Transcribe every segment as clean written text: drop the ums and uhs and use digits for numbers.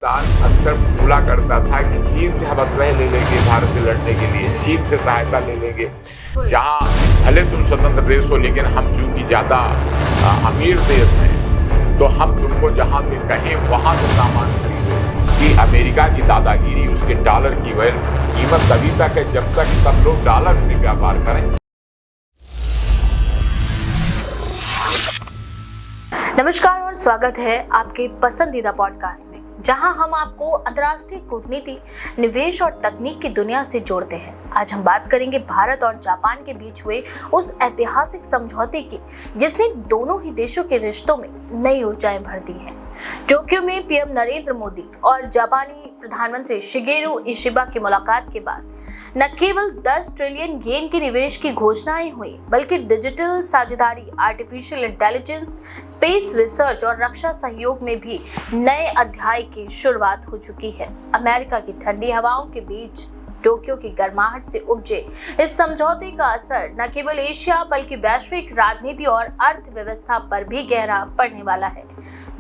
अक्सर बोला करता था कि चीन से हम असलहे ले लेंगे भारत से लड़ने के लिए, चीन से सहायता ले लेंगे। जहां भले तुम स्वतंत्र देश हो, लेकिन हम चूंकि ज़्यादा अमीर देश हैं, तो हम तुमको जहां से कहें वहां से सामान खरीदो। कि अमेरिका की दादागिरी, उसके डॉलर की कीमत तभी तक है जब तक सब लोग डॉलर में व्यापार करें। नमस्कार और स्वागत है आपके पसंदीदा पॉडकास्ट में, जहां हम आपको अंतर्राष्ट्रीय कूटनीति, निवेश और तकनीक की दुनिया से जोड़ते हैं। आज हम बात करेंगे भारत और जापान के बीच हुए उस ऐतिहासिक समझौते की, जिसने दोनों ही देशों के रिश्तों में नई ऊर्जाएं भर दी हैं। टोक्यो में पीएम नरेंद्र मोदी और जापानी प्रधानमंत्री शिगेरू इशिबा की मुलाकात के बाद न केवल 10 ट्रिलियन येन के निवेश की घोषणाएं हुई, बल्कि डिजिटल साझेदारी, आर्टिफिशियल इंटेलिजेंस, स्पेस रिसर्च और रक्षा सहयोग में भी नए अध्याय की शुरुआत हो चुकी है। अमेरिका की ठंडी हवाओं के बीच टोक्यो की गर्माहट से उपजे इस समझौते का असर न केवल एशिया बल्कि वैश्विक राजनीति और अर्थव्यवस्था पर भी गहरा पड़ने वाला है।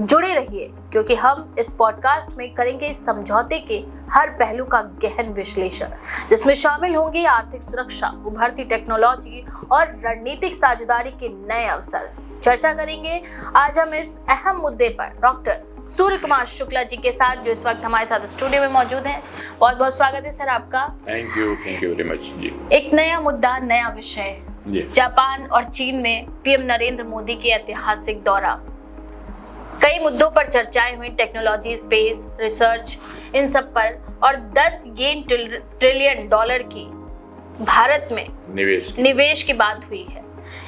जुड़े रहिए, क्योंकि हम इस पॉडकास्ट में करेंगे इस समझौते के हर पहलू का गहन विश्लेषण, जिसमें शामिल होंगे आर्थिक सुरक्षा, उभरती टेक्नोलॉजी और रणनीतिक साझेदारी के नए अवसर। चर्चा करेंगे आज हम इस अहम मुद्दे पर डॉक्टर सूर्य कुमार शुक्ला जी के साथ, जो इस वक्त हमारे साथ स्टूडियो में मौजूद हैं। बहुत बहुत स्वागत है सर आपका। थैंक यू वेरी मच जी। एक नया मुद्दा, नया विषय, जापान और चीन में पीएम नरेंद्र मोदी के ऐतिहासिक दौरा। कई मुद्दों पर चर्चाएं हुई, टेक्नोलॉजी, स्पेस, रिसर्च, इन सब पर, और 10 येन ट्रिलियन डॉलर की भारत में निवेश की बात हुई है।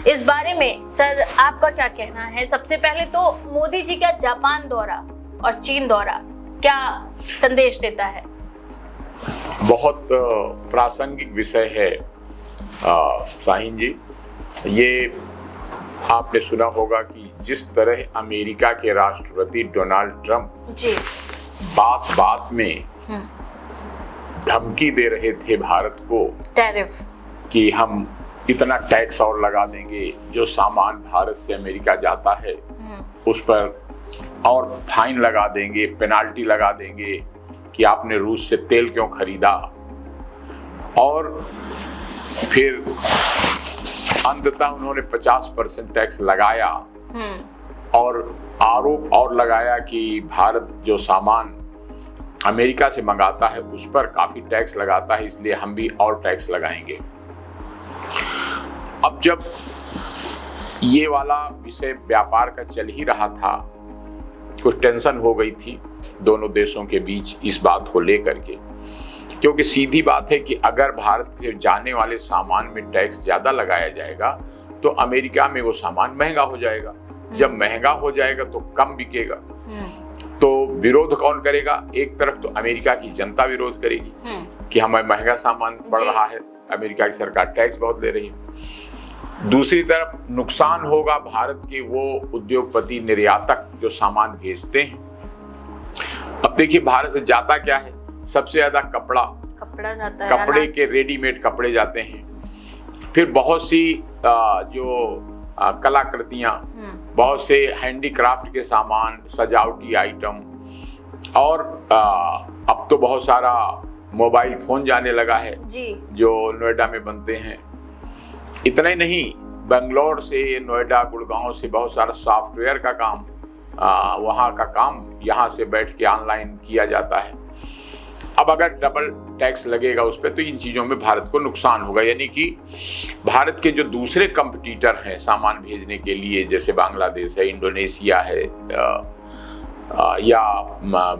इस बारे में सर आपका क्या कहना है? सबसे पहले तो मोदी जी का जापान दौरा और चीन दौरा क्या संदेश देता है? बहुत प्रासंगिक विषय है शाहीन जी। ये आपने सुना होगा कि जिस तरह अमेरिका के राष्ट्रपति डोनाल्ड ट्रंप जी बात बात में धमकी दे रहे थे भारत को, टैरिफ, कि हम इतना टैक्स और लगा देंगे, जो सामान भारत से अमेरिका जाता है उस पर और फाइन लगा देंगे, पेनाल्टी लगा देंगे कि आपने रूस से तेल क्यों खरीदा। और फिर अंततः उन्होंने 50% टैक्स लगाया और आरोप और लगाया कि भारत जो सामान अमेरिका से मंगाता है उस पर काफी टैक्स लगाता है, इसलिए हम भी और टैक्स लगाएंगे। अब जब ये वाला विषय व्यापार का चल ही रहा था, कुछ टेंशन हो गई थी दोनों देशों के बीच इस बात को लेकर के, क्योंकि सीधी बात है कि अगर भारत से जाने वाले सामान में टैक्स ज़्यादा लगाया जाएगा तो अमेरिका में वो सामान महंगा हो जाएगा। जब महंगा हो जाएगा तो कम बिकेगा, तो विरोध कौन करेगा? एक तरफ तो अमेरिका की जनता विरोध करेगी कि हमें महंगा सामान पड़ रहा है, अमेरिका की सरकार टैक्स बहुत ले रही है। दूसरी तरफ नुकसान होगा भारत के वो उद्योगपति, निर्यातक जो सामान भेजते हैं। अब देखिए भारत से जाता क्या है? सबसे ज्यादा कपड़ा जाता है, कपड़े के रेडीमेड कपड़े जाते हैं। फिर बहुत सी कलाकृतियां, बहुत से हैंडीक्राफ्ट के सामान, सजावटी आइटम, और अब तो बहुत सारा मोबाइल फोन जाने लगा है जी, जो नोएडा में बनते हैं। इतना ही नहीं, बेंगलोर से, नोएडा, गुड़गांव से बहुत सारा सॉफ्टवेयर का काम, वहाँ का काम यहाँ से बैठ के ऑनलाइन किया जाता है। अब अगर डबल टैक्स लगेगा उस पर, तो इन चीज़ों में भारत को नुकसान होगा। यानी कि भारत के जो दूसरे कंपटीटर हैं सामान भेजने के लिए, जैसे बांग्लादेश है, इंडोनेशिया है, या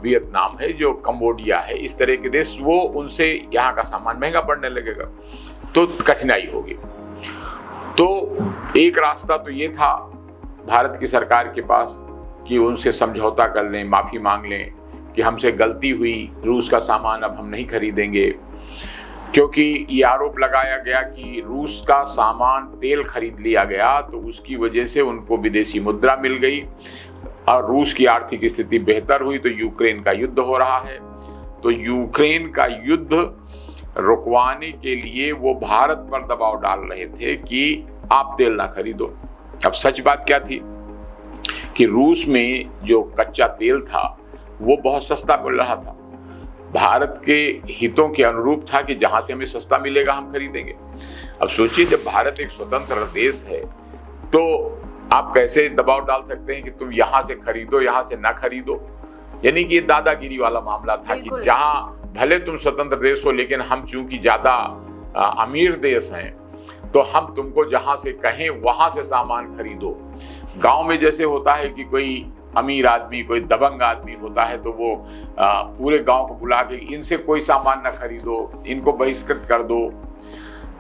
वियतनाम है, जो कंबोडिया है, इस तरह के देश, वो उनसे यहाँ का सामान महंगा पड़ने लगेगा, तो कठिनाई होगी। तो एक रास्ता तो ये था भारत की सरकार के पास कि उनसे समझौता कर लें, माफ़ी मांग लें कि हमसे गलती हुई, रूस का सामान अब हम नहीं खरीदेंगे। क्योंकि ये आरोप लगाया गया कि रूस का सामान, तेल खरीद लिया गया, तो उसकी वजह से उनको विदेशी मुद्रा मिल गई और रूस की आर्थिक स्थिति बेहतर हुई। तो यूक्रेन का युद्ध हो रहा है, तो यूक्रेन का युद्ध रुकवाने के लिए वो भारत पर दबाव डाल रहे थे कि आप तेल ना खरीदो। अब सच बात क्या थी कि रूस में जो कच्चा तेल था वो बहुत सस्ता मिल रहा था। भारत के हितों के अनुरूप था कि जहां से हमें सस्ता मिलेगा हम खरीदेंगे। अब सोचिए, जब भारत एक स्वतंत्र देश है तो आप कैसे दबाव डाल सकते हैं कि तुम यहां से खरीदो, यहां से ना खरीदो। यानी कि ये दादागिरी वाला मामला था कि जहां भले तुम स्वतंत्र देश हो, लेकिन हम चूंकि ज्यादा अमीर देश हैं तो हम तुमको जहां से कहें वहां से सामान खरीदो। गांव में जैसे होता है कि कोई अमीर आदमी, कोई दबंग आदमी होता है तो वो पूरे गांव को बुला के इनसे कोई सामान ना खरीदो, इनको बहिष्कृत कर दो।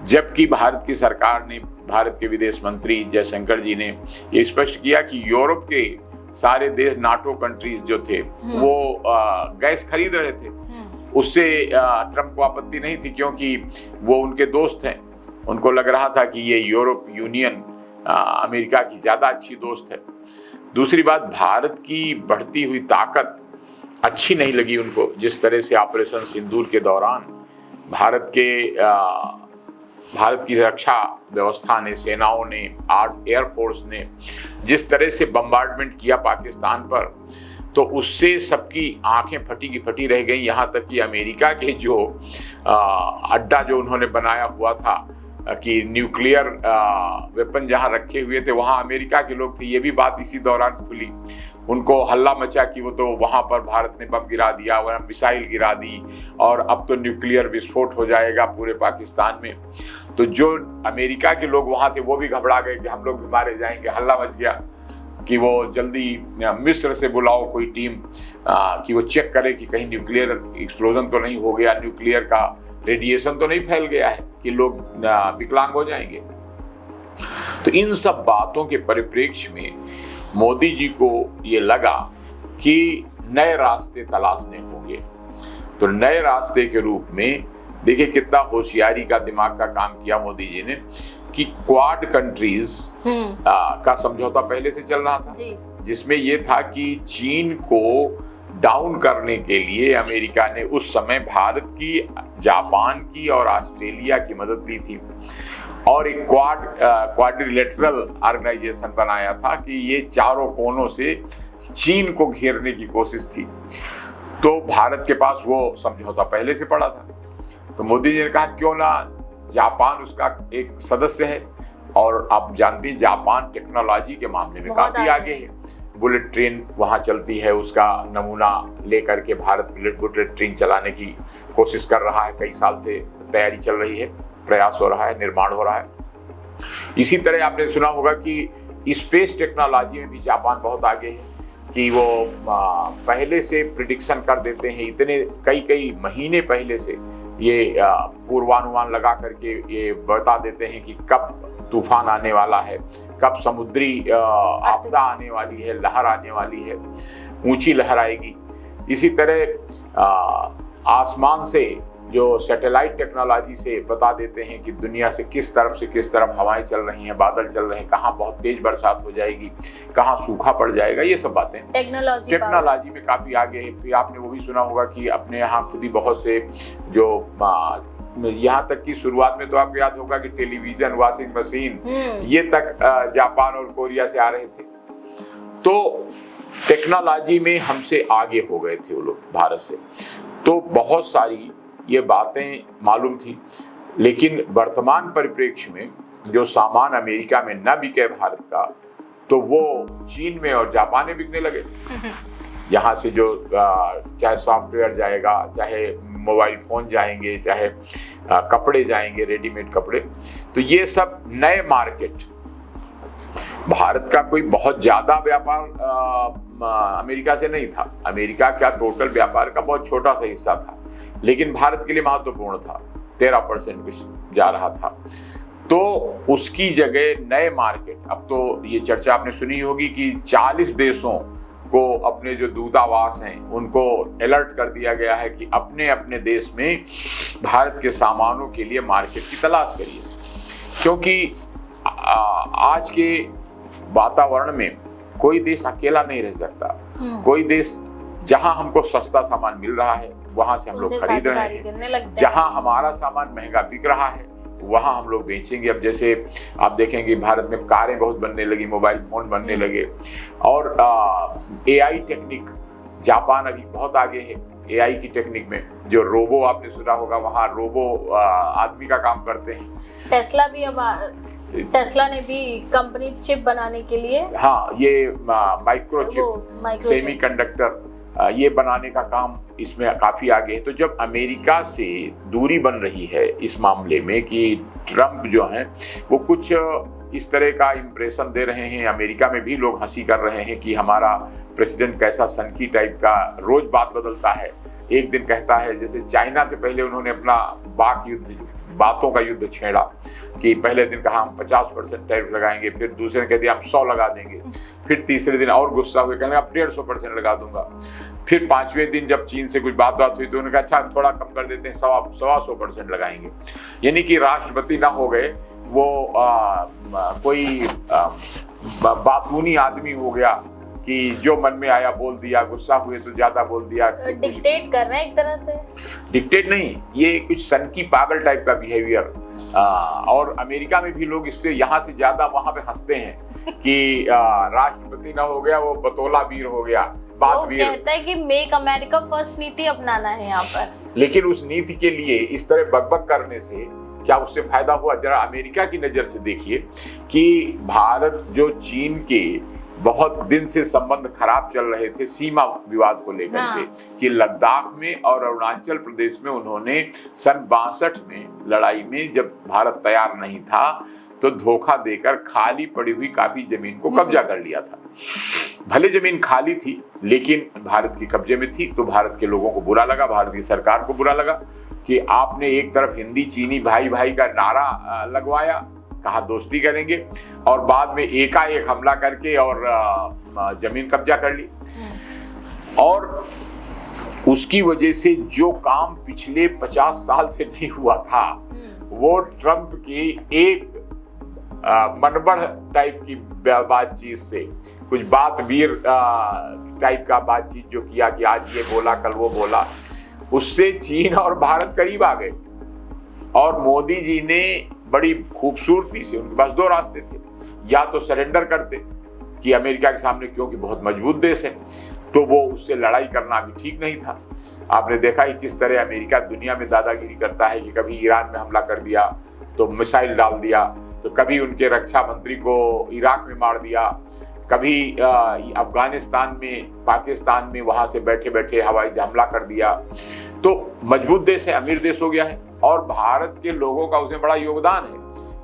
जबकि भारत की सरकार ने, भारत के विदेश मंत्री जयशंकर जी ने ये स्पष्ट किया कि यूरोप के सारे देश, नाटो कंट्रीज जो थे वो गैस खरीद रहे थे। उससे ट्रंप को आपत्ति नहीं थी, क्योंकि वो उनके दोस्त हैं। उनको लग रहा था कि ये यूरोप यूनियन अमेरिका की ज़्यादा अच्छी दोस्त है। दूसरी बात, भारत की बढ़ती हुई ताकत अच्छी नहीं लगी उनको। जिस तरह से ऑपरेशन सिंदूर के दौरान भारत की रक्षा व्यवस्था ने, सेनाओं ने, एयरफोर्स ने जिस तरह से बम्बार्डमेंट किया पाकिस्तान पर, तो उससे सबकी आंखें फटी की फटी रह गई। यहाँ तक कि अमेरिका के जो अड्डा जो उन्होंने बनाया हुआ था कि न्यूक्लियर वेपन जहाँ रखे हुए थे वहाँ अमेरिका के लोग थे, ये भी बात इसी दौरान खुली। उनको हल्ला मचा कि वो तो वहाँ पर भारत ने बम गिरा दिया, वहाँ मिसाइल गिरा दी और अब तो न्यूक्लियर विस्फोट हो जाएगा पूरे पाकिस्तान में। तो जो अमेरिका के लोग वहाँ थे वो भी घबरा गए कि हम लोग भी मारे जाएंगे। हल्ला मच गया कि वो जल्दी मिस्र से बुलाओ कोई टीम कि वो चेक करे कि कहीं न्यूक्लियर एक्सप्लोजन तो नहीं हो गया, न्यूक्लियर का रेडिएशन तो नहीं फैल गया है कि लोग विकलांग हो जाएंगे। तो इन सब बातों के परिप्रेक्ष्य में मोदी जी को ये लगा कि नए रास्ते तलाशने होंगे। तो नए रास्ते के रूप में देखिए कितना होशियारी का, दिमाग का काम किया मोदी जी ने कि क्वाड कंट्रीज का समझौता पहले से चल रहा था, जिसमें ये था कि चीन को डाउन करने के लिए अमेरिका ने उस समय भारत की, जापान की और ऑस्ट्रेलिया की मदद ली थी और एक क्वाड्रिलेटरल ऑर्गेनाइजेशन बनाया था कि ये चारों कोनों से चीन को घेरने की कोशिश थी। तो भारत के पास वो समझौता पहले से पड़ा था। तो मोदी जी ने कहा क्यों ना, जापान उसका एक सदस्य है और आप जानते हैं जापान टेक्नोलॉजी के मामले में काफी आगे है। बुलेट ट्रेन वहाँ चलती है, उसका नमूना लेकर के भारत बुलेट ट्रेन चलाने की कोशिश कर रहा है। कई साल से तैयारी चल रही है, प्रयास हो रहा है, निर्माण हो रहा है। इसी तरह आपने सुना होगा कि स्पेस टेक्नोलॉजी में भी जापान बहुत आगे है कि वो पहले से प्रिडिक्शन कर देते हैं, इतने कई महीने पहले से ये पूर्वानुमान लगा करके ये बता देते हैं कि कब तूफान आने वाला है, कब समुद्री आपदा आने वाली है, लहर आने वाली है, ऊंची लहर आएगी। इसी तरह आसमान से जो सैटेलाइट टेक्नोलॉजी से बता देते हैं कि दुनिया से किस तरफ हवाएं चल रही हैं, बादल चल रहे हैं, कहाँ बहुत तेज बरसात हो जाएगी, कहाँ सूखा पड़ जाएगा। ये सब बातें टेक्नोलॉजी में काफ़ी आगे है। फिर आपने वो भी सुना होगा कि अपने यहाँ खुद ही बहुत से जो यहाँ तक की शुरुआत में तो आपको याद होगा कि टेलीविज़न, वॉशिंग मशीन ये तक जापान और कोरिया से आ रहे थे। तो टेक्नोलॉजी में हमसे आगे हो गए थे वो लोग भारत से। तो बहुत सारी ये बातें मालूम थी, लेकिन वर्तमान परिप्रेक्ष्य में जो सामान अमेरिका में न बिके भारत का, तो वो चीन में और जापान में बिकने लगे। यहाँ से जो चाहे सॉफ्टवेयर जाएगा, चाहे मोबाइल फोन जाएंगे, चाहे कपड़े जाएंगे, रेडीमेड कपड़े, तो ये सब नए मार्केट। भारत का कोई बहुत ज़्यादा व्यापार अमेरिका से नहीं था। अमेरिका का टोटल व्यापार का बहुत छोटा सा हिस्सा था, लेकिन भारत के लिए महत्वपूर्ण था। 13% कुछ जा रहा था। तो उसकी जगह नए मार्केट, अब तो ये चर्चा आपने सुनी होगी कि 40 देशों को अपने जो दूतावास हैं उनको अलर्ट कर दिया गया है कि अपने अपने देश में भारत के सामानों के लिए मार्केट की तलाश करिए, क्योंकि आज के वातावरण में कोई देश अकेला नहीं रह सकता। कोई देश जहां हमको सस्ता सामान मिल रहा है वहां से हम लोग खरीद रहे हैं, जहां हमारा सामान महंगा बिक रहा है वहां हम लोग बेचेंगे। अब जैसे आप देखेंगे भारत में कारें बहुत बनने लगी, मोबाइल फोन बनने लगे, और AI टेक्निक जापान अभी बहुत आगे है एआई की टेक्निक में। जो रोबो आपने सुना होगा, वहाँ रोबो आदमी का काम करते हैं। टेस्ला ने भी कंपनी चिप बनाने के लिए, हाँ, ये माइक्रोचिप सेमीकंडक्टर ये बनाने का काम इसमें काफी आगे है। तो जब अमेरिका से दूरी बन रही है इस मामले में कि ट्रम्प जो हैं वो कुछ इस तरह का इंप्रेशन दे रहे हैं, अमेरिका में भी लोग हंसी कर रहे हैं कि हमारा प्रेसिडेंट कैसा सनकी टाइप का, रोज बात बदलता है। एक दिन कहता है, जैसे चाइना से पहले उन्होंने अपना बातों का युद्ध छेड़ा कि पहले दिन कहा हम 50% टैरिफ लगाएंगे, फिर दूसरे दिन कह दिया हम 100 लगा देंगे, फिर तीसरे दिन और गुस्सा हुए कहने अब 150% लगा दूंगा, फिर 5वें दिन जब चीन से कुछ बात हुई तो उन्होंने कहा अच्छा थोड़ा कम कर देते हैं, 100% लगाएंगे। यानी कि राष्ट्रपति ना हो गए, वो कोई बातूनी आदमी हो गया कि जो मन में आया बोल दिया, गुस्सा हुए तो ज्यादा बोल दिया। डिक्टेट कर रहे हैं एक तरह से। डिक्टेट नहीं, ये कुछ सनकी पागल टाइप का बिहेवियर। और अमेरिका में भी लोग इससे यहाँ से ज्यादा वहां पे हंसते हैं कि राष्ट्रपति ना हो गया, वो बतौला वीर हो गया, बात वीर। कहता है कि मेक अमेरिका फर्स्ट नीति अपनाना है यहाँ पर। लेकिन उस नीति के लिए इस तरह बकबक करने से क्या उससे फायदा हुआ? जरा अमेरिका की नजर से देखिए कि भारत जो चीन के बहुत दिन से संबंध खराब चल रहे थे सीमा विवाद को लेकर के, कि लद्दाख में और अरुणाचल प्रदेश में उन्होंने सन 62 में लड़ाई में जब भारत तैयार नहीं था तो धोखा देकर खाली पड़ी हुई काफी जमीन को कब्जा कर लिया था। भले जमीन खाली थी लेकिन भारत के कब्जे में थी, तो भारत के लोगों को बुरा लगा, भारत की सरकार को बुरा लगा कि आपने एक तरफ हिंदी चीनी भाई भाई का नारा लगवाया, कहा दोस्ती करेंगे, और बाद में एकाएक हमला करके और जमीन कब्जा कर ली। और उसकी वजह से जो काम पिछले 50 साल से नहीं हुआ था वो ट्रम्प की एक मनबढ़ टाइप की बातचीत से, कुछ बात वीर टाइप का बातचीत जो किया कि आज ये बोला कल वो बोला, उससे चीन और भारत करीब आ गए। और मोदी जी ने बड़ी खूबसूरती से, उनके पास 2 रास्ते थे, या तो सरेंडर करते कि अमेरिका के सामने, क्योंकि बहुत मजबूत देश है, तो वो उससे लड़ाई करना भी ठीक नहीं था। आपने देखा ही किस तरह अमेरिका दुनिया में दादागिरी करता है कि कभी ईरान में हमला कर दिया तो मिसाइल डाल दिया, तो कभी उनके रक्षा मंत्री को इराक में मार दिया, कभी अफगानिस्तान में, पाकिस्तान में वहां से बैठे बैठे हवाई हमला कर दिया। तो मजबूत देश है, अमीर देश हो गया है, और भारत के लोगों का उसमें बड़ा योगदान है,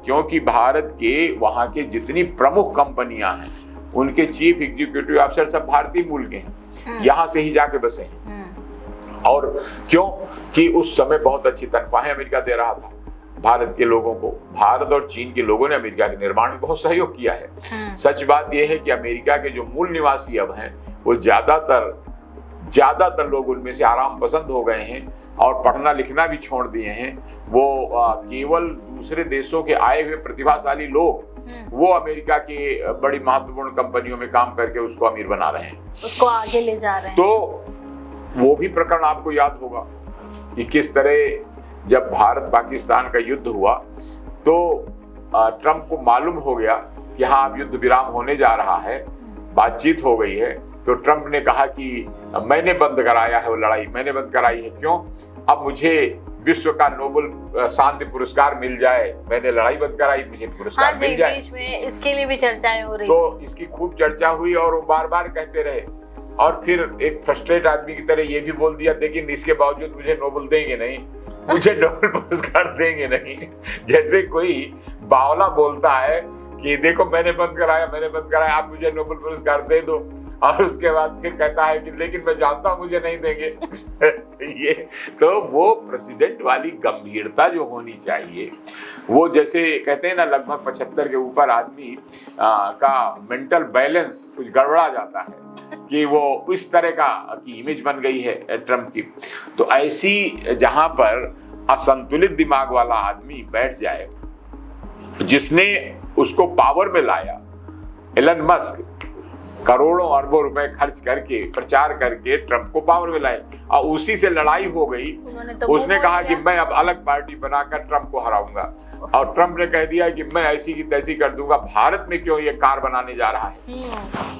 क्योंकि भारत के वहां के जितनी प्रमुख कंपनियां हैं उनके चीफ एग्जीक्यूटिव ऑफिसर सब भारतीय मूल के हैं, यहाँ से ही जाके बसे हैं। और क्यों कि उस समय बहुत अच्छी तनख्वाहें अमेरिका दे रहा था भारत के लोगों को। भारत और चीन के लोगों ने अमेरिका के निर्माण में बहुत सहयोग किया है। सच बात यह है कि अमेरिका के जो मूल निवासी अब हैं वो ज्यादातर लोग उनमें से आराम पसंद हो गए हैं और पढ़ना लिखना भी छोड़ दिए हैं। वो केवल दूसरे देशों के आए हुए प्रतिभाशाली लोग वो अमेरिका के बड़ी महत्वपूर्ण कंपनियों में काम करके उसको अमीर बना रहे हैं, उसको आगे ले जा रहे हैं। तो वो भी प्रकरण आपको याद होगा कि किस तरह जब भारत पाकिस्तान का युद्ध हुआ तो ट्रम्प को मालूम हो गया कि हाँ अब युद्ध विराम होने जा रहा है, बातचीत हो गई है, तो ट्रम्प ने कहा कि मैंने बंद कराया है वो लड़ाई, मैंने बंद कराई है। क्यों? अब मुझे विश्व का नोबेल शांति पुरस्कार मिल जाए, मैंने लड़ाई बंद कराई, मुझे पुरस्कार मिल जाए। बीच में इसके लिए भी चर्चाएं हो रही, तो इसकी खूब चर्चा हुई और वो बार बार कहते रहे। और फिर एक फ्रस्ट्रेट आदमी की तरह ये भी बोल दिया लेकिन इसके बावजूद मुझे नोबेल देंगे नहीं, मुझे नोबेल पुरस्कार देंगे नहीं। जैसे कोई बावला बोलता है कि देखो मैंने बंद कराया, आप मुझे नोबेल पुरस्कार दे दो, और उसके बाद फिर कहता है कि लेकिन मैं जानता हूं मुझे नहीं देंगे। ये तो वो प्रेसिडेंट वाली गंभीरता जो होनी चाहिए, वो जैसे कहते हैं ना लगभग 75 के ऊपर आदमी का मेंटल बैलेंस कुछ गड़बड़ा जाता है कि वो इस तरह का की इमेज बन गई है ट्रम्प की। तो ऐसी जहां पर असंतुलित दिमाग वाला आदमी बैठ जाए, जिसने उसको पावर में लाया, एलन मस्क करोड़ों अरबों रुपए खर्च करके प्रचार करके ट्रंप को पावर में लाए और उसी से लड़ाई हो गई। उसने कहा कि मैं अब अलग पार्टी बनाकर ट्रंप को हराऊंगा और ट्रंप ने कह दिया कि मैं ऐसी की तैसी कर दूंगा, भारत में क्यों ये कार बनाने जा रहा है।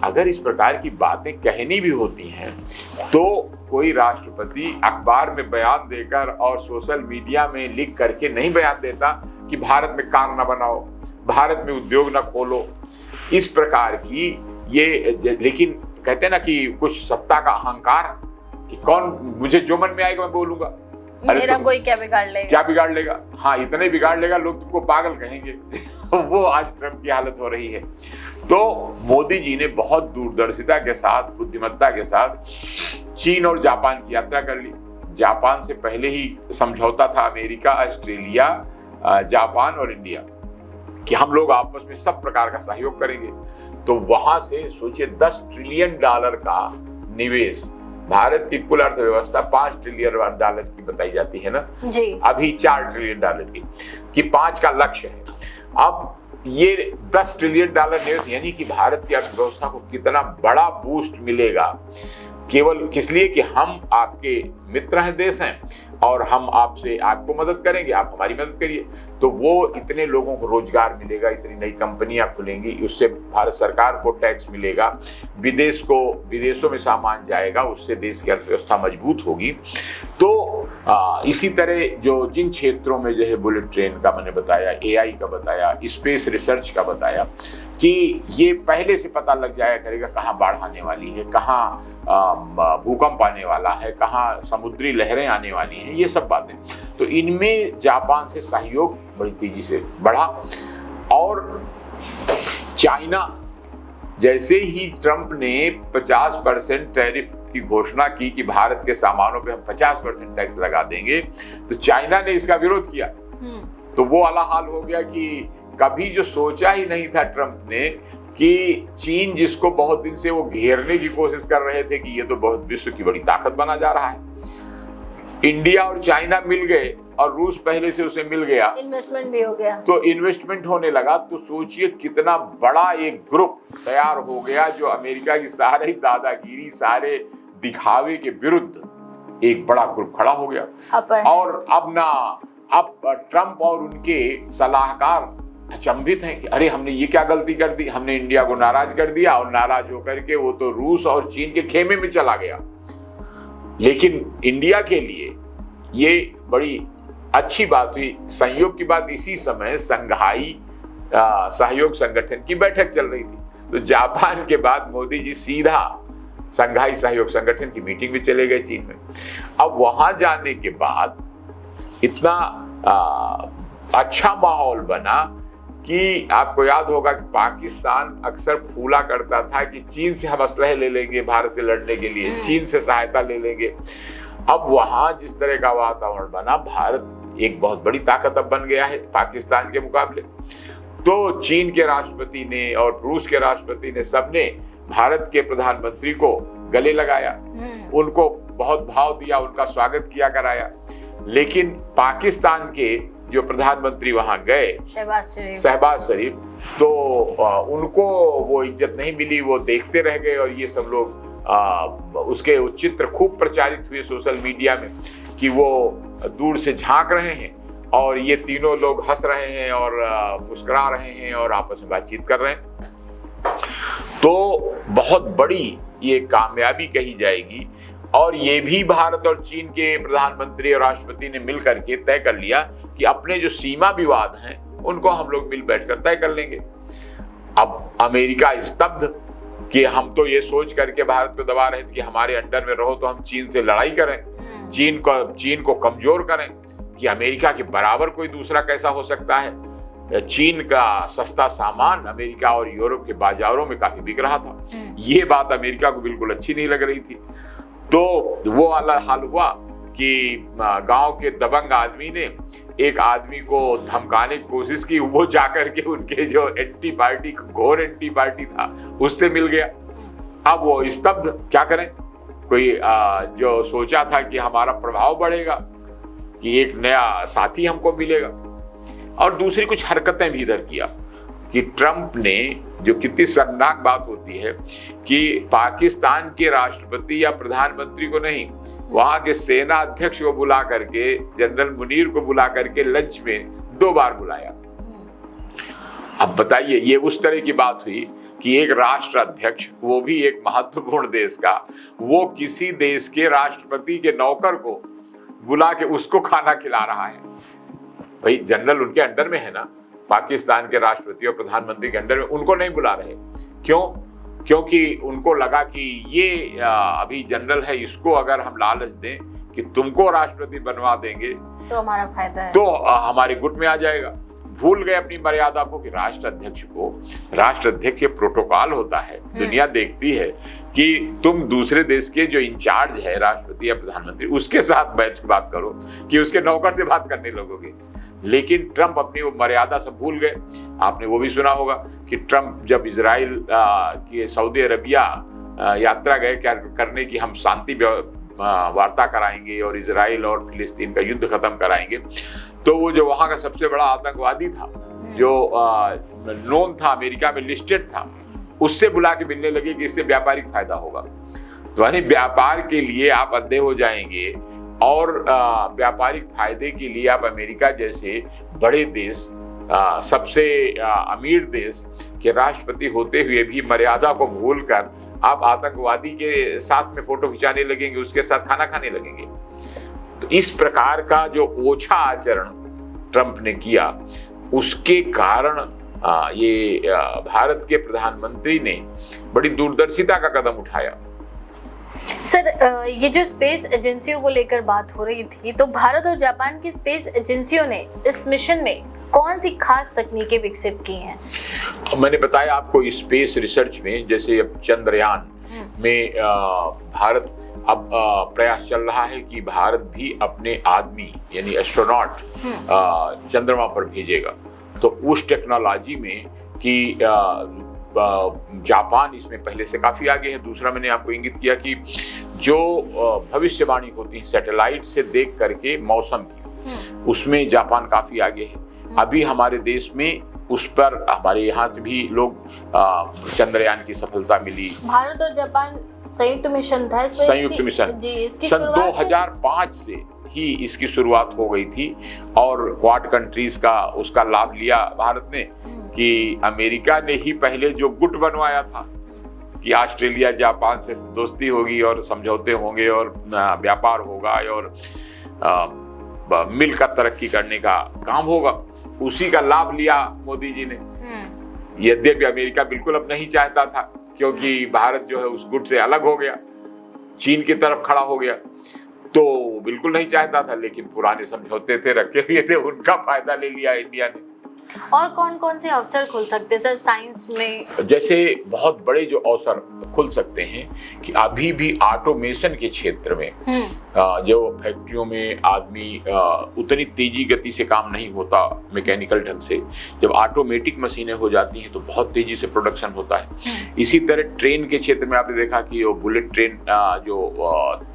अगर इस प्रकार की बातें कहनी भी होती हैं तो कोई राष्ट्रपति अखबार में बयान देकर और सोशल मीडिया में लिख करके नहीं बयान देता कि भारत में कार न बनाओ, भारत में उद्योग न खोलो, इस प्रकार की ये। लेकिन कहते हैं ना कि कुछ सत्ता का अहंकार कि कौन मुझे जो मन में आएगा मैं बोलूंगा, मेरा कोई क्या बिगाड़ लेगा। हाँ, इतने बिगाड़ लेगा लोग तुमको पागल कहेंगे। वो आज ट्रंप की हालत हो रही है। तो मोदी जी ने बहुत दूरदर्शिता के साथ, बुद्धिमत्ता के साथ चीन और जापान की यात्रा कर ली। जापान से पहले ही समझौता था अमेरिका, ऑस्ट्रेलिया, जापान और इंडिया कि हम लोग आपस में सब प्रकार का सहयोग करेंगे। तो वहां से सोचिए $10 ट्रिलियन का निवेश, भारत की कुल अर्थव्यवस्था $5 ट्रिलियन की बताई जाती है ना जी, अभी $4 ट्रिलियन की 5 का लक्ष्य है। अब ये $10 ट्रिलियन निवेश यानी कि भारत की अर्थव्यवस्था को कितना बड़ा बूस्ट मिलेगा, केवल किस लिए कि हम आपके मित्र हैं, देश हैं और हम आपको मदद करेंगे, आप हमारी मदद करिए। तो वो इतने लोगों को रोजगार मिलेगा, इतनी नई कंपनियां खुलेंगी, उससे भारत सरकार को टैक्स मिलेगा, विदेशों में सामान जाएगा, उससे देश की अर्थव्यवस्था मजबूत होगी। तो इसी तरह जिन क्षेत्रों में जो है बुलेट ट्रेन का मैंने बताया, AI का बताया, स्पेस रिसर्च का बताया कि ये पहले से पता लग जाया करेगा कहाँ बाढ़ आने वाली है, कहाँ भूकंप आने वाला है, कहाँ समुद्री लहरें आने वाली हैं, ये सब बातें। तो इनमें जापान से सहयोग बड़ी तेजी से बढ़ा। और चाइना, जैसे ही ट्रंप ने 50% टैरिफ की घोषणा की कि भारत के सामानों पे हम 50% टैक्स लगा देंगे, तो चाइना ने इसका विरोध किया। तो वो वाला हाल हो गया कि कभी जो सोचा ही नहीं था ट्रंप ने कि चीन, जिसको बहुत दिन से वो घेरने की कोशिश कर रहे थे कि ये तो बहुत विश्व की बड़ी ताकत बना जा रहा है, इंडिया और चाइना मिल गए और रूस पहले से उसे मिल गया, इन्वेस्टमेंट भी हो गया, तो इन्वेस्टमेंट होने लगा। तो सोचिए कितना बड़ा एक ग्रुप तैयार हो गया जो अमेरिका की सारी दादागिरी, सारे दिखावे के विरुद्ध एक बड़ा ग्रुप खड़ा हो गया। और अब ट्रंप और उनके सलाहकार अचंभित हैं कि अरे हमने ये क्या गलती कर दी, हमने इंडिया को नाराज कर दिया और नाराज होकर के वो तो रूस और चीन के खेमे में चला गया। लेकिन इंडिया के लिए ये बड़ी अच्छी बात हुई। संयोग की बात, इसी समय संघाई सहयोग संगठन की बैठक चल रही थी, तो जापान के बाद मोदी जी सीधा संघाई सहयोग संगठन की मीटिंग में चले गए चीन में। अब वहां जाने के बाद इतना अच्छा माहौल बना कि आपको याद होगा कि पाकिस्तान अक्सर फूला करता था कि चीन से हम असलहे ले लेंगे भारत से लड़ने के लिए, चीन से सहायता ले लेंगे। अब वहां जिस तरह का वातावरण बना, भारत एक बहुत बड़ी ताकत अब बन गया है पाकिस्तान के मुकाबले। तो चीन के राष्ट्रपति ने और रूस के राष्ट्रपति ने सबने भारत के प्रधानमंत्री को गले लगाया, उनको बहुत भाव दिया, उनका स्वागत किया कराया। लेकिन पाकिस्तान के जो प्रधानमंत्री वहां गए, शहबाज शरीफ, तो उनको वो इज्जत नहीं मिली, वो देखते रह गए। और ये सब लोग उसके चित्र खूब प्रचारित हुए सोशल मीडिया में कि वो दूर से झांक रहे हैं और ये तीनों लोग हंस रहे हैं और मुस्कुरा रहे हैं और आपस में बातचीत कर रहे हैं। तो बहुत बड़ी ये कामयाबी कही जाएगी। और ये भी भारत और चीन के प्रधानमंत्री और राष्ट्रपति ने मिल करके तय कर लिया कि अपने जो सीमा विवाद हैं उनको हम लोग मिल बैठकर तय कर लेंगे। अब अमेरिका स्तब्ध कि हम तो ये सोच करके भारत को दबा रहे थे कि हमारे अंडर में रहो तो हम चीन से लड़ाई करें, चीन को कमजोर करें, कि अमेरिका के बराबर कोई दूसरा कैसा हो सकता है। चीन का सस्ता सामान अमेरिका और यूरोप के बाजारों में काफी बिक रहा था। ये बात अमेरिका को बिल्कुल अच्छी नहीं लग रही थी। तो वो वाला हाल हुआ कि गांव के दबंग आदमी ने एक आदमी को धमकाने की कोशिश की, वो जाकर के उनके जो घोर एंटी पार्टी था उससे मिल गया। अब वो स्तब्ध, क्या करें। कोई जो सोचा था कि हमारा प्रभाव बढ़ेगा, कि एक नया साथी हमको मिलेगा, और दूसरी कुछ हरकतें भी इधर किया कि ट्रंप ने जो कितनी शर्मनाक बात होती है कि पाकिस्तान के राष्ट्रपति या प्रधानमंत्री को नहीं, वहां के सेना अध्यक्ष को बुला करके, जनरल मुनीर को बुला करके लंच में 2 बार बुलाया। अब बताइए, ये उस तरह की बात हुई कि एक राष्ट्र अध्यक्ष, वो भी एक महत्वपूर्ण देश का, वो किसी देश के राष्ट्रपति के नौकर को बुला के उसको खाना खिला रहा है। भाई जनरल उनके अंडर में है ना, पाकिस्तान के राष्ट्रपति और प्रधानमंत्री के अंडर में, उनको नहीं बुला रहे। क्यों? क्योंकि उनको लगा कि ये अभी जनरल है, इसको अगर हम लालच दें कि तुमको राष्ट्रपति बनवा देंगे तो हमारा फायदा है, तो हमारे गुट में आ जाएगा। भूल गए अपनी मर्यादा को कि राष्ट्र अध्यक्ष प्रोटोकॉल होता है, दुनिया देखती है कि तुम दूसरे देश के जो इंचार्ज है राष्ट्रपति या प्रधानमंत्री, उसके साथ बैठ के बात करो कि उसके नौकर से बात करने लगोगे। लेकिन ट्रंप अपनी वो मर्यादा सब भूल गए। आपने वो भी सुना होगा कि ट्रंप जब इजराइल के सऊदी अरबिया यात्रा गए करने की, हम शांति वार्ता कराएंगे और इजराइल और फिलिस्तीन का युद्ध खत्म कराएंगे, तो वो जो वहां का सबसे बड़ा आतंकवादी था, जो नोन था, अमेरिका में लिस्टेड था, उससे बुला के मिलने लगे कि इससे व्यापारिक फायदा होगा। तो यानी व्यापार के लिए आप अंधे हो जाएंगे और व्यापारिक फायदे के लिए आप अमेरिका जैसे बड़े देश, सबसे अमीर देश के राष्ट्रपति होते हुए भी मर्यादा को भूलकर आप आतंकवादी के साथ में फोटो खिंचाने लगेंगे, उसके साथ खाना खाने लगेंगे। तो इस प्रकार का जो ओछा आचरण ट्रंप ने किया, उसके कारण ये भारत के प्रधानमंत्री ने बड़ी दूरदर्शिता का कदम उठाया। सर, ये जो स्पेस एजेंसियों को लेकर बात हो रही थी, तो भारत और जापान की स्पेस एजेंसियों ने इस मिशन में कौन सी खास तकनीकें विकसित की हैं? मैंने बताया आपको, स्पेस रिसर्च में, जैसे अब चंद्रयान में भारत अब प्रयास चल रहा है कि भारत भी अपने आदमी यानी एस्ट्रोनॉट चंद्रमा पर भेजेगा। तो उस टेक्नोलॉजी में कि जापान इसमें पहले से काफी आगे है। दूसरा, मैंने आपको इंगित किया कि जो भविष्यवाणी होती है सैटेलाइट से देख करके मौसम की, उसमें जापान काफी आगे है। अभी हमारे देश में उस पर हमारे यहाँ से भी लोग चंद्रयान की सफलता मिली। भारत और जापान संयुक्त मिशन था, संयुक्त मिशन सन 2005 से ही इसकी शुरुआत हो गई थी और क्वाड कंट्रीज का उसका लाभ लिया भारत ने, कि अमेरिका ने ही पहले जो गुट बनवाया था कि ऑस्ट्रेलिया जापान से दोस्ती होगी और समझौते होंगे और व्यापार होगा और मिलकर तरक्की करने का काम होगा, उसी का लाभ लिया मोदी जी ने। यद्यपि अमेरिका बिल्कुल अब नहीं चाहता था, क्योंकि भारत जो है उस गुट से अलग हो गया, चीन की तरफ खड़ा हो गया, तो बिल्कुल नहीं चाहता था। लेकिन पुराने समझौते थे, रखे हुए थे, उनका फायदा ले लिया इंडिया ने। और कौन कौन से अवसर खुल सकते हैं सर साइंस में? जैसे बहुत बड़े जो अवसर खुल सकते हैं कि अभी भी ऑटोमेशन के क्षेत्र में जो फैक्ट्रियों में आदमी उतनी तेजी गति से काम नहीं होता मैकेनिकल ढंग से, जब ऑटोमेटिक मशीनें हो जाती हैं तो बहुत तेजी से प्रोडक्शन होता है। इसी तरह ट्रेन के क्षेत्र में आपने देखा कि वो बुलेट ट्रेन जो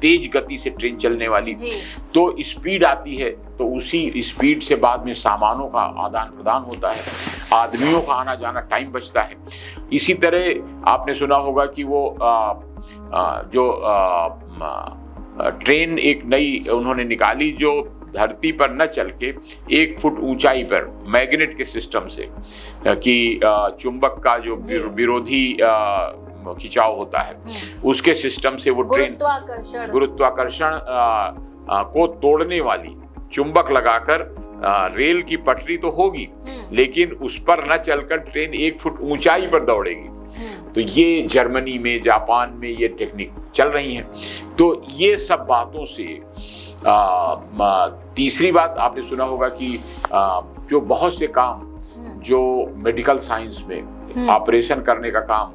तेज गति से ट्रेन चलने वाली, तो स्पीड आती है, तो उसी स्पीड से बाद में सामानों का आदान प्रदान होता है, आदमियों का आना जाना टाइम बचता है। इसी तरह आपने सुना होगा कि वो ट्रेन एक नई उन्होंने निकाली जो धरती पर न चल के 1 फुट ऊंचाई पर मैग्नेट के सिस्टम से, कि चुंबक का जो विरोधी खिंचाव होता है उसके सिस्टम से वो ट्रेन गुरुत्वाकर्षण को तोड़ने वाली चुंबक लगाकर रेल की पटरी तो होगी, लेकिन उस पर न चलकर ट्रेन 1 फुट ऊंचाई पर दौड़ेगी। तो ये जर्मनी में, जापान में ये टेक्निक चल रही है। तो ये सब बातों से तीसरी बात आपने सुना होगा कि जो बहुत से काम जो मेडिकल साइंस में ऑपरेशन करने का काम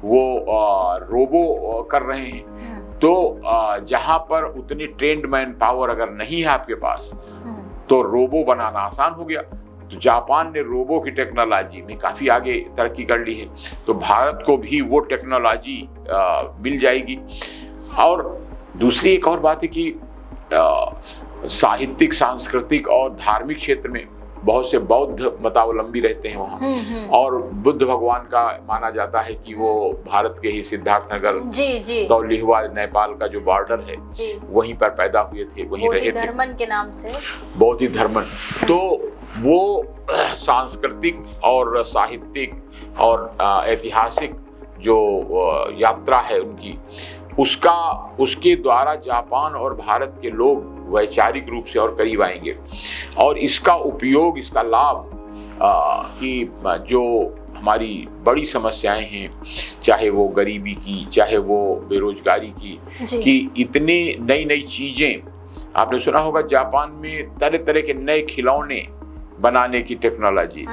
वो रोबो कर रहे हैं। तो जहां पर उतनी ट्रेंड मैन पावर अगर नहीं है आपके पास, तो रोबो बनाना आसान हो गया। तो जापान ने रोबो की टेक्नोलॉजी में काफी आगे तरक्की कर ली है, तो भारत को भी वो टेक्नोलॉजी मिल जाएगी। और दूसरी एक और बात है कि साहित्यिक, सांस्कृतिक और धार्मिक क्षेत्र में बहुत से बौद्ध मतावलंबी रहते हैं वहाँ। और बुद्ध भगवान का माना जाता है कि वो भारत के ही सिद्धार्थनगर तौलिहवा नेपाल का जो बॉर्डर है वहीं पर पैदा हुए थे, वहीं रहे थे, धर्मन के नाम से, बहुत ही धर्मन। तो वो सांस्कृतिक और साहित्यिक और ऐतिहासिक जो यात्रा है उनकी, उसके द्वारा जापान और भारत के लोग वैचारिक रूप से और करीब आएंगे। और इसका उपयोग, इसका लाभ कि जो हमारी बड़ी समस्याएं हैं, चाहे वो गरीबी की, चाहे वो बेरोजगारी की, कि इतने नई नई चीजें, आपने सुना होगा जापान में तरह तरह के नए खिलौने बनाने की टेक्नोलॉजी,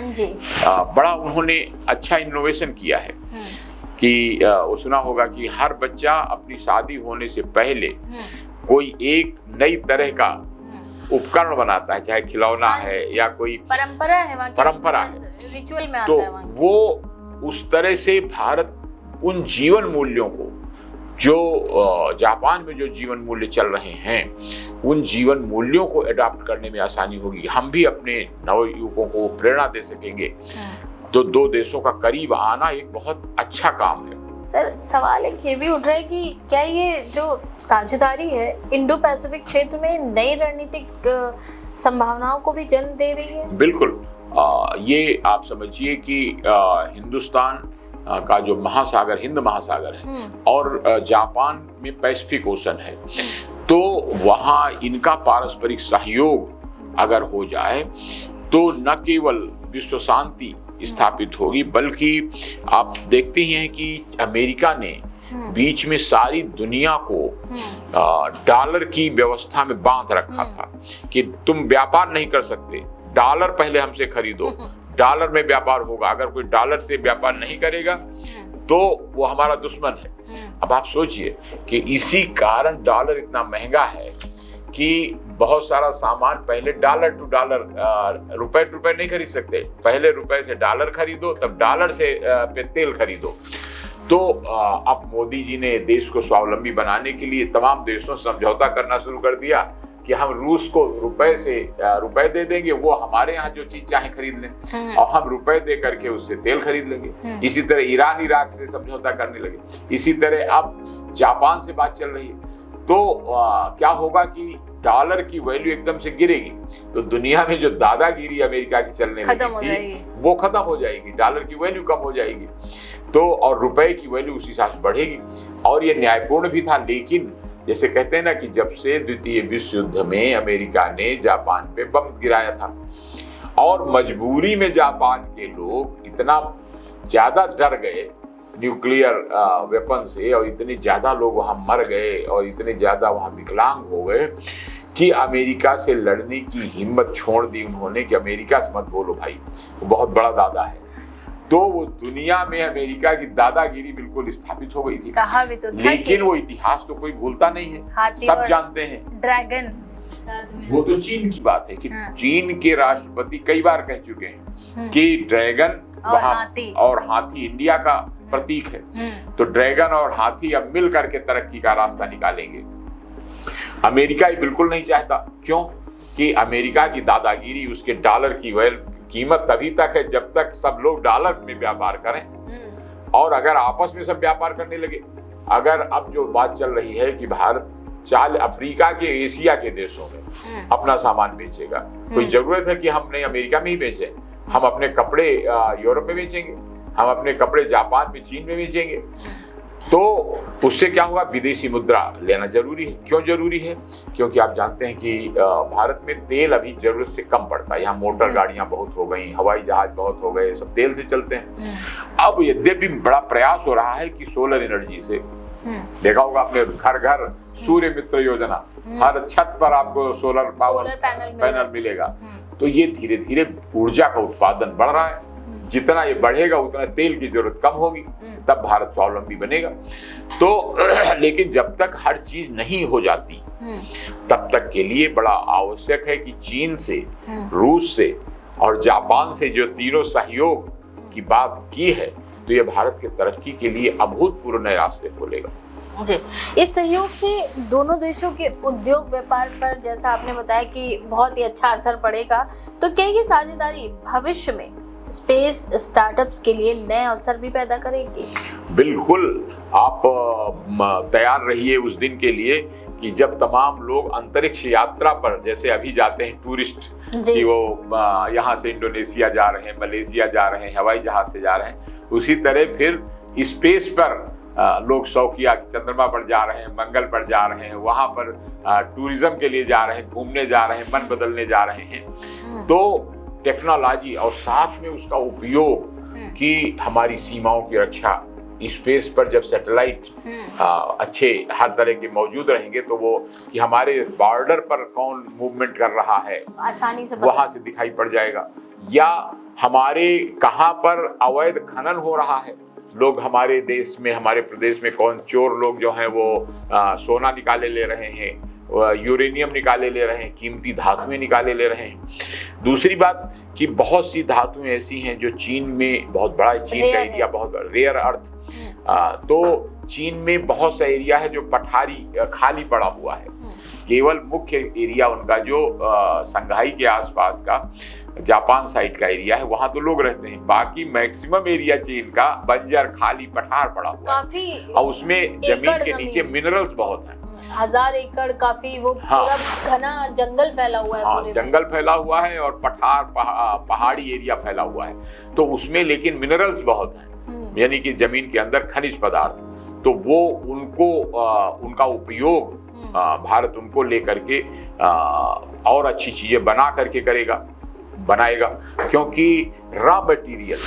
बड़ा उन्होंने अच्छा इनोवेशन किया है। कि वो सुना होगा कि हर बच्चा अपनी शादी होने से पहले कोई एक नई तरह का उपकरण बनाता है, चाहे खिलौना है या कोई परंपरा है, रिचुअल में आता है वहाँ। वो उस तरह से भारत उन जीवन मूल्यों को, जो जापान में जो जीवन मूल्य चल रहे हैं, उन जीवन मूल्यों को अडॉप्ट करने में आसानी होगी। हम भी अपने नवयुवकों को प्रेरणा दे सकेंगे। तो दो देशों का करीब आना एक बहुत अच्छा काम है। सर, सवाल एक ये भी उठ रहा है कि क्या ये जो साझेदारी है इंडो पैसिफिक क्षेत्र में नई रणनीतिक संभावनाओं को भी जन्म दे रही है? बिल्कुल। ये आप समझिए कि हिंदुस्तान का जो महासागर, हिंद महासागर है, और जापान में पैसिफिक ओशन है, तो वहाँ इनका पारस्परिक सहयोग अगर हो जाए तो न केवल विश्व शांति स्थापित होगी, बल्कि आप देखते हैं कि अमेरिका ने बीच में सारी दुनिया को डॉलर की व्यवस्था में बांध रखा था कि तुम व्यापार नहीं कर सकते, डॉलर पहले हमसे खरीदो, डॉलर में व्यापार होगा। अगर कोई डॉलर से व्यापार नहीं करेगा तो वो हमारा दुश्मन है। अब आप सोचिए कि इसी कारण डॉलर इतना महंगा है कि बहुत सारा सामान पहले डॉलर टू डॉलर, रुपए टू रुपए नहीं खरीद सकते, पहले रुपए से डॉलर खरीदो, तब डॉलर से पे तेल खरीदो। तो अब मोदी जी ने देश को स्वावलंबी बनाने के लिए तमाम देशों से समझौता करना शुरू कर दिया कि हम रूस को रुपए दे देंगे, वो हमारे यहाँ जो चीज चाहे खरीद लें, और हम रुपए दे करके उससे तेल खरीद लेंगे। इसी तरह ईरान इराक से समझौता करने लगे। इसी तरह अब जापान से बात चल रही है। तो क्या होगा कि डॉलर की वैल्यू एकदम से गिरेगी, तो दुनिया में जो दादागिरी अमेरिका की चलने लगी थी वो खत्म हो जाएगी, डॉलर की वैल्यू कम हो जाएगी, तो और रुपए की वैल्यू उसी साथ बढ़ेगी। और ये न्यायपूर्ण भी था। लेकिन जैसे कहते हैं ना कि जब से द्वितीय विश्व युद्ध में अमेरिका ने जापान पे बम गिराया था, और मजबूरी में जापान के लोग इतना ज्यादा डर गए न्यूक्लियर वेपन से, और इतने ज्यादा लोग वहां मर गए और इतने ज्यादा वहां विकलांग हो गए कि अमेरिका से लड़ने की हिम्मत छोड़ दी उन्होंने कि अमेरिका से मत बोलो भाई, वो बहुत बड़ा दादा है। तो वो दुनिया में अमेरिका की दादागिरी बिल्कुल स्थापित हो गई थी। कहा भी तो था, लेकिन वो इतिहास तो कोई भूलता नहीं है, सब जानते हैं। ड्रैगन, वो तो चीन की बात है कि चीन के राष्ट्रपति कई बार कह चुके हैं कि ड्रैगन और हाथी इंडिया का प्रतीक है। तो ड्रैगन और हाथी अब मिल करके तरक्की का रास्ता निकालेंगे। अमेरिका ही बिल्कुल नहीं चाहता। क्यों? कि अमेरिका की दादागिरी, उसके डॉलर की कीमत तभी तक है जब तक सब लोग डॉलर में व्यापार करें, और अगर आपस में सब व्यापार करने लगे। अगर अब जो बात चल रही है कि भारत अफ्रीका के, एशिया के देशों में अपना सामान बेचेगा, कोई जरूरत है कि हमने अमेरिका में ही बेचे? हम अपने कपड़े यूरोप में बेचेंगे, हम अपने कपड़े जापान में, चीन में बेचेंगे, तो उससे क्या होगा? विदेशी मुद्रा लेना जरूरी है। क्यों जरूरी है? क्योंकि आप जानते हैं कि भारत में तेल अभी जरूरत से कम पड़ता है। यहाँ मोटर गाड़ियां बहुत हो गई, हवाई जहाज बहुत हो गए, सब तेल से चलते हैं। अब यद्यपि बड़ा प्रयास हो रहा है कि सोलर एनर्जी से, देखा होगा आपने, घर घर सूर्य मित्र योजना, हर छत पर आपको सोलर पावर पैनल मिलेगा। तो ये धीरे धीरे ऊर्जा का उत्पादन बढ़ रहा है। जितना ये बढ़ेगा उतना तेल की जरूरत कम होगी, तब भारत स्वावलंबी बनेगा। तो लेकिन जब तक हर चीज नहीं हो जाती, तब तक के लिए बड़ा आवश्यक है कि चीन से, रूस से और जापान से जो तीनों सहयोग की बात की है, तो ये भारत के तरक्की के लिए अभूतपूर्व नए रास्ते खोलेगा। जी, इस सहयोग से दोनों देशों के उद्योग व्यापार पर, जैसा आपने बताया कि बहुत ही अच्छा असर पड़ेगा, तो क्या ये साझेदारी भविष्य में स्पेस स्टार्टअप्स के लिए नए अवसर भी पैदा करेगी? बिल्कुल, आप तैयार रहिए उस दिन के लिए कि जब तमाम लोग अंतरिक्ष यात्रा पर, जैसे अभी जाते हैं टूरिस्ट कि वो यहाँ से इंडोनेशिया जा रहे हैं, मलेशिया जा रहे हैं, हवाई जहाज से जा रहे हैं, उसी तरह फिर स्पेस पर लोग शौकिया चंद्रमा पर जा रहे हैं, मंगल पर जा रहे हैं, वहाँ पर टूरिज्म के लिए जा रहे हैं, घूमने जा रहे हैं, मन बदलने जा रहे हैं। तो टेक्नोलॉजी और साथ में उसका उपयोग कि हमारी सीमाओं की रक्षा, स्पेस पर जब सैटेलाइट अच्छे हर तरह के मौजूद रहेंगे तो वो कि हमारे बॉर्डर पर कौन मूवमेंट कर रहा है आसानी से वहां से दिखाई पड़ जाएगा, या हमारे कहाँ पर अवैध खनन हो रहा है, लोग हमारे देश में, हमारे प्रदेश में कौन चोर लोग जो हैं वो सोना निकाले ले रहे हैं, यूरेनियम निकाले ले रहे हैं, कीमती धातुएं निकाले ले रहे हैं। दूसरी बात कि बहुत सी धातुएं ऐसी हैं जो चीन में बहुत बड़ा, चीन का एरिया बहुत रेयर अर्थ, तो चीन में बहुत सा एरिया है जो पठारी खाली पड़ा हुआ है। केवल मुख्य एरिया उनका जो संघाई के आसपास का जापान साइड का एरिया है, वहां तो लोग रहते हैं, बाकी मैक्सिमम एरिया चीन का बंजर खाली पठार पड़ा हुआ है और उसमें जमीन के नीचे मिनरल्स बहुत हैं। 1000 एकड़ काफी वो पूरा घना जंगल फैला हुआ है। हाँ, जंगल फैला हुआ है और पठार पहाड़ी एरिया फैला हुआ है, तो उसमें लेकिन मिनरल्स बहुत हैं, यानी कि जमीन के अंदर खनिज पदार्थ, तो वो उनको उनका उपयोग भारत उनको लेकर के और अच्छी चीजें बना करके बनाएगा, क्योंकि रॉ मटेरियल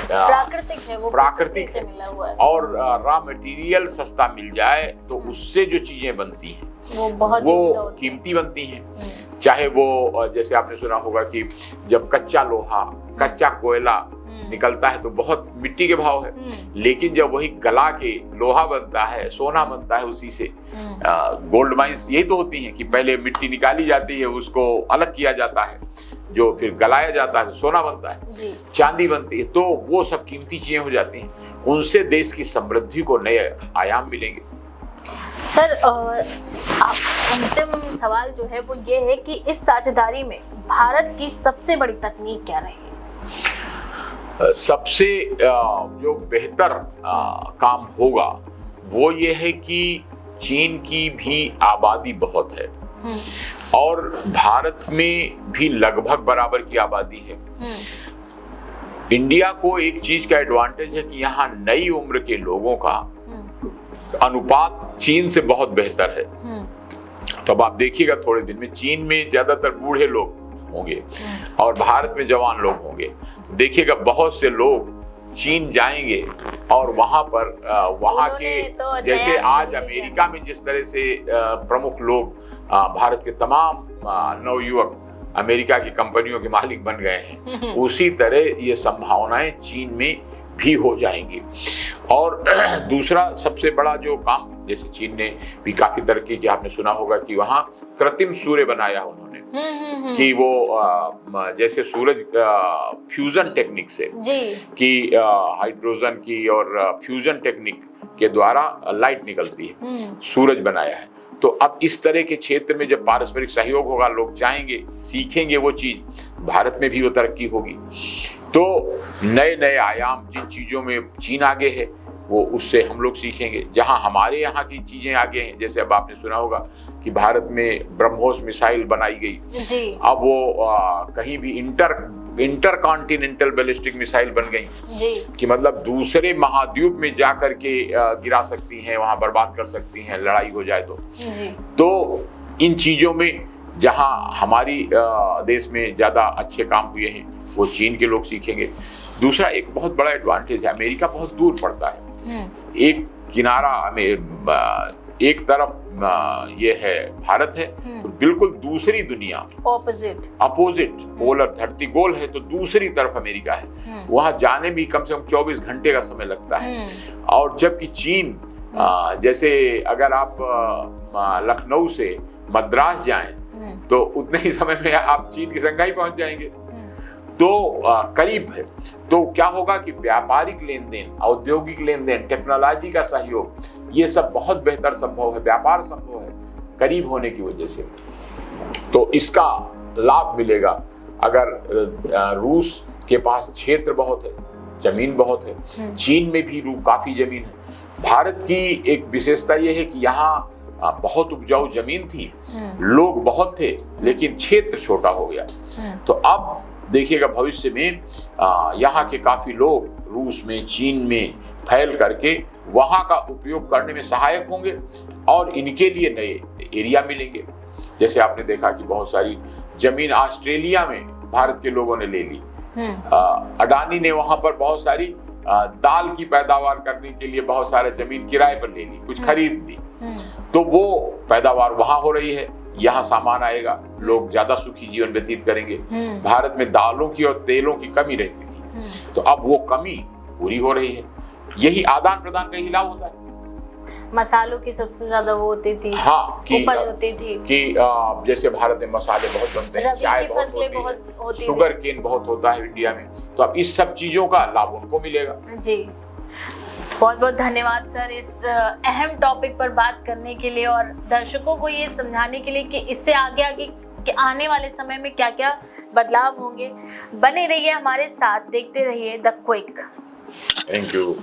प्राकृतिक है, वो प्राकृतिक से मिला हुआ है, और रॉ मटेरियल सस्ता मिल जाए तो उससे जो चीजें बनती हैं वो कीमती बनती हैं। चाहे वो जैसे आपने सुना होगा कि जब कच्चा लोहा, कच्चा कोयला निकलता है तो बहुत मिट्टी के भाव है, लेकिन जब वही गला के लोहा बनता है, सोना बनता है उसी से। गोल्ड माइंस यही तो होती हैं कि पहले मिट्टी निकाली जाती है, उसको अलग किया जाता है, जो फिर गलाया जाता है, सोना बनता है, चांदी बनती है, तो वो सब कीमती चीजें हो जाती हैं, उनसे देश की समृद्धि को नए आयाम मिलेंगे। सर, अंतिम सवाल जो है वो ये है कि इस साझेदारी में भारत की सबसे बड़ी तकनीक क्या रहेगी? सबसे जो बेहतर काम होगा वो ये है कि चीन की भी आबादी बहुत है और भारत में भी लगभग बराबर की आबादी है। इंडिया को एक चीज का एडवांटेज है कि यहाँ नई उम्र के लोगों का अनुपात चीन से बहुत बेहतर है। तो अब आप देखिएगा थोड़े दिन में चीन में ज्यादातर बूढ़े लोग होंगे और भारत में जवान लोग होंगे। देखिएगा बहुत से लोग चीन जाएंगे और वहां पर वहां के तो जैसे आज अमेरिका में जिस तरह से प्रमुख लोग भारत के तमाम नवयुवक अमेरिका की कंपनियों के मालिक बन गए हैं, उसी तरह ये संभावनाएं चीन में भी हो जाएंगी। और दूसरा सबसे बड़ा जो काम, जैसे चीन ने भी काफी तरक्की की, आपने सुना होगा कि वहाँ कृत्रिम सूर्य बनाया उन्होंने कि वो जैसे सूरज फ्यूजन टेक्निक से कि हाइड्रोजन की और फ्यूजन टेक्निक के द्वारा लाइट निकलती है, सूरज बनाया है। तो अब इस तरह के क्षेत्र में जब पारस्परिक सहयोग होगा, लोग जाएंगे, सीखेंगे वो चीज, भारत में भी वो तरक्की होगी। तो नए नए आयाम जिन चीज़ों में चीन आगे है वो उससे हम लोग सीखेंगे। जहां हमारे यहाँ की चीज़ें आगे हैं, जैसे अब आपने सुना होगा कि भारत में ब्रह्मोस मिसाइल बनाई गई, अब वो कहीं भी इंटर कॉन्टिनेंटल बैलिस्टिक मिसाइल बन गई कि मतलब दूसरे महाद्वीप में जा करके गिरा सकती हैं, वहां बर्बाद कर सकती हैं, लड़ाई हो जाए तो इन चीज़ों में जहां हमारी देश में ज़्यादा अच्छे काम हुए हैं वो चीन के लोग सीखेंगे। दूसरा एक बहुत बड़ा एडवांटेज है, अमेरिका बहुत दूर पड़ता है, एक किनारा एक तरफ ये है भारत है, तो बिल्कुल दूसरी दुनिया अपोजिट पोलर, धरती गोल है तो दूसरी तरफ अमेरिका है, वहां जाने भी कम से कम 24 घंटे का समय लगता है। और जबकि चीन जैसे अगर आप लखनऊ से मद्रास जाएं तो उतने ही समय में आप चीन की संघाई पहुंच जाएंगे। तो करीब है। तो क्या होगा कि व्यापारिक लेन देन, औद्योगिक लेन देन, टेक्नोलॉजी का सहयोग, ये सब बहुत बेहतर संभव है, व्यापार संभव है करीब होने की वजह से। तो इसका लाभ मिलेगा अगर रूस के पास क्षेत्र बहुत है, जमीन बहुत है, चीन में भी काफी जमीन है। भारत की एक विशेषता यह है कि यहाँ बहुत उपजाऊ जमीन थी, लोग बहुत थे, लेकिन क्षेत्र छोटा हो गया। तो अब देखिएगा भविष्य में यहाँ के काफी लोग रूस में, चीन में फैल करके वहाँ का उपयोग करने में सहायक होंगे और इनके लिए नए एरिया मिलेंगे। जैसे आपने देखा कि बहुत सारी जमीन ऑस्ट्रेलिया में भारत के लोगों ने ले ली। अडानी ने वहां पर बहुत सारी दाल की पैदावार करने के लिए बहुत सारा जमीन किराए पर ले ली, कुछ खरीद ली, तो वो पैदावार वहां हो रही है, यहाँ सामान आएगा, लोग ज्यादा सुखी जीवन व्यतीत करेंगे। भारत में दालों की और तेलों की कमी रहती थी, तो अब वो कमी पूरी हो रही है। यही आदान प्रदान का ही लाभ होता है। मसालों की सबसे ज्यादा वो होती थी, हाँ, उपज होती थी कि जैसे भारत में मसाले बहुत बनते हैं, चाय बहुत होती है, शुगर केन बहुत होता है इंडिया में, तो अब इस सब चीजों का लाभ उनको मिलेगा। जी, बहुत बहुत धन्यवाद सर इस अहम टॉपिक पर बात करने के लिए और दर्शकों को ये समझाने के लिए कि इससे आगे कि आने वाले समय में क्या क्या बदलाव होंगे। बने रहिए हमारे साथ, देखते रहिए द क्विक। Thank you.